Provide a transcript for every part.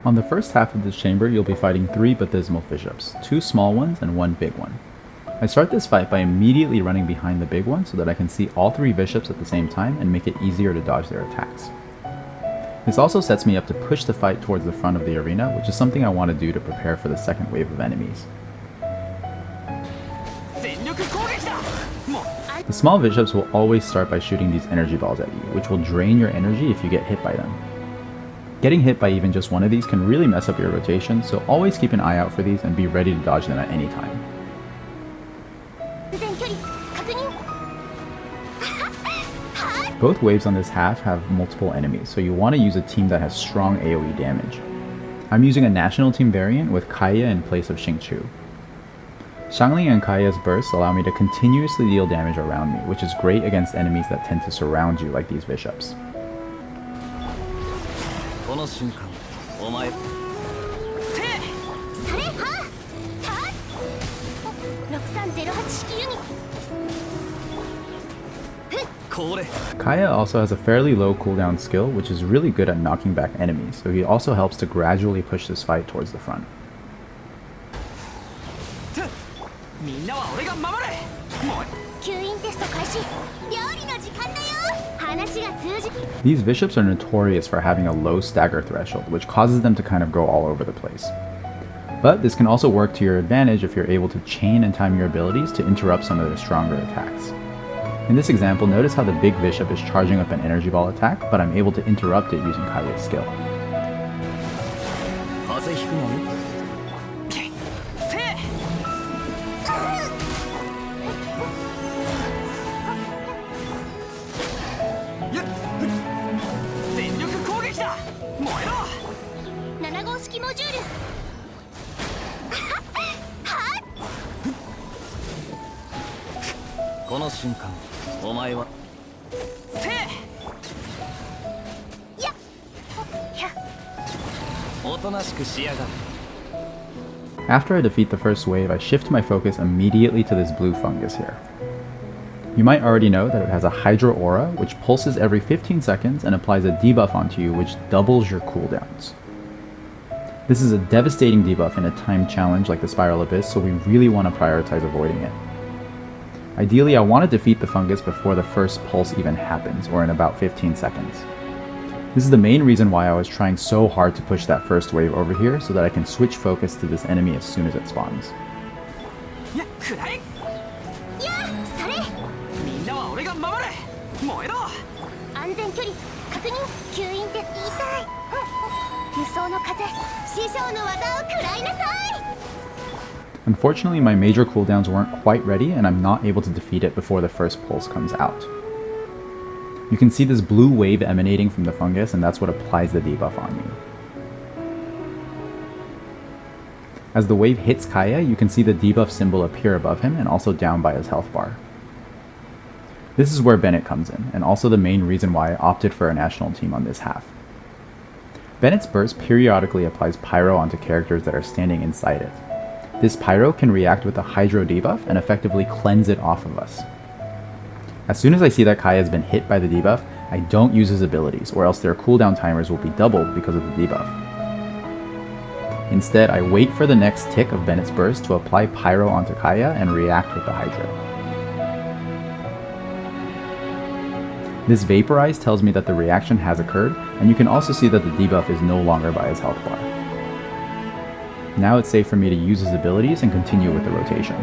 On the first half of this chamber, you'll be fighting 3 Bathismal Bishops, 2 small ones and 1 big one. I start this fight by immediately running behind the big one so that I can see all 3 bishops at the same time and make it easier to dodge their attacks. This also sets me up to push the fight towards the front of the arena, which is something I want to do to prepare for the second wave of enemies. The small bishops will always start by shooting these energy balls at you, which will drain your energy if you get hit by them. Getting hit by even just one of these can really mess up your rotation, so always keep an eye out for these and be ready to dodge them at any time. Both waves on this half have multiple enemies, so you want to use a team that has strong AoE damage. I'm using a national team variant with Kaeya in place of Xingqiu. Xiangling and Kaeya's bursts allow me to continuously deal damage around me, which is great against enemies that tend to surround you like these bishops. Kaeya also has a fairly low cooldown skill, which is really good at knocking back enemies, so he also helps to gradually push this fight towards the front. These bishops are notorious for having a low stagger threshold, which causes them to kind of go all over the place. But this can also work to your advantage if you're able to chain and time your abilities to interrupt some of their stronger attacks. In this example, notice how the big bishop is charging up an energy ball attack, but I'm able to interrupt it using Kaeya's skill. After I defeat the first wave, I shift my focus immediately to this blue fungus here. You might already know that it has a Hydro Aura, which pulses every 15 seconds and applies a debuff onto you, which doubles your cooldowns. This is a devastating debuff in a timed challenge like the Spiral Abyss, so we really want to prioritize avoiding it. Ideally, I want to defeat the fungus before the first pulse even happens, or in about 15 seconds. This is the main reason why I was trying so hard to push that first wave over here, so that I can switch focus to this enemy as soon as it spawns. Unfortunately, my major cooldowns weren't quite ready, and I'm not able to defeat it before the first pulse comes out. You can see this blue wave emanating from the fungus, and that's what applies the debuff on you. As the wave hits Kaeya, you can see the debuff symbol appear above him and also down by his health bar. This is where Bennett comes in, and also the main reason why I opted for a national team on this half. Bennett's burst periodically applies pyro onto characters that are standing inside it. This pyro can react with a Hydro debuff and effectively cleanse it off of us. As soon as I see that Kaeya has been hit by the debuff, I don't use his abilities, or else their cooldown timers will be doubled because of the debuff. Instead, I wait for the next tick of Bennett's burst to apply pyro onto Kaeya and react with the Hydro. This vaporize tells me that the reaction has occurred, and you can also see that the debuff is no longer by his health bar. Now it's safe for me to use his abilities and continue with the rotation.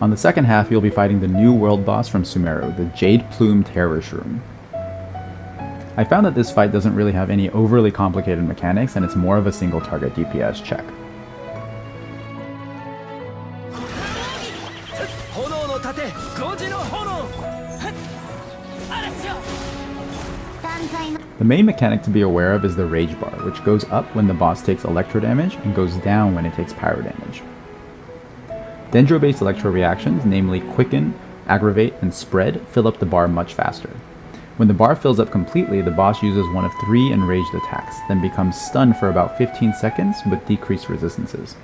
On the second half, you'll be fighting the new world boss from Sumeru, the Jade Plume Terror Shroom. I found that this fight doesn't really have any overly complicated mechanics, and it's more of a single target DPS check. The main mechanic to be aware of is the Rage Bar, which goes up when the boss takes electro damage and goes down when it takes pyro damage. Dendro-based electro reactions, namely Quicken, Aggravate, and Spread, fill up the bar much faster. When the bar fills up completely, the boss uses one of 3 enraged attacks, then becomes stunned for about 15 seconds with decreased resistances.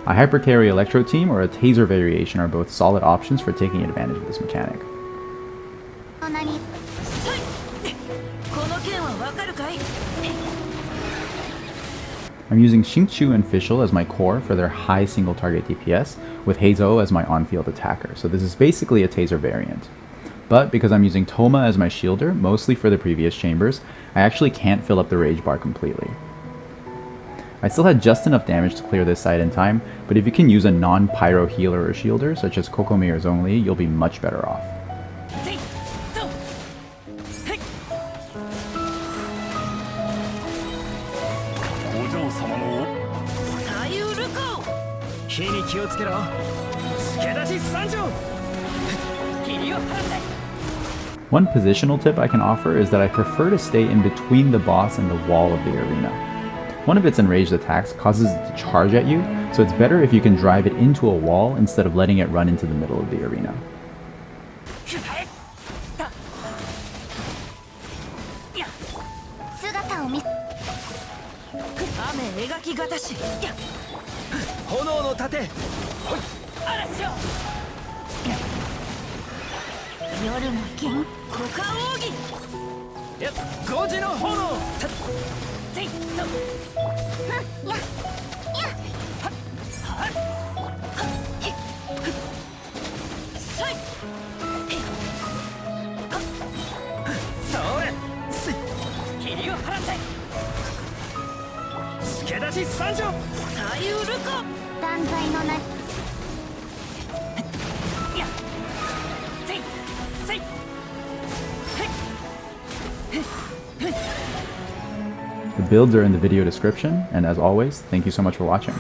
A Hypercarry Electro Team or a Taser variation are both solid options for taking advantage of this mechanic. I'm using Xingqiu and Fischl as my core for their high single target DPS, with Heizo as my on-field attacker, so this is basically a Taser variant. But because I'm using Toma as my shielder, mostly for the previous chambers, I actually can't fill up the rage bar completely. I still had just enough damage to clear this side in time, but if you can use a non-pyro healer or shielder, such as Kokomi or Zhongli, you'll be much better off. One positional tip I can offer is that I prefer to stay in between the boss and the wall of the arena. One of its enraged attacks causes it to charge at you, so it's better if you can drive it into a wall instead of letting it run into the middle of the arena. The builds are in the video description, and as always, thank you so much for watching.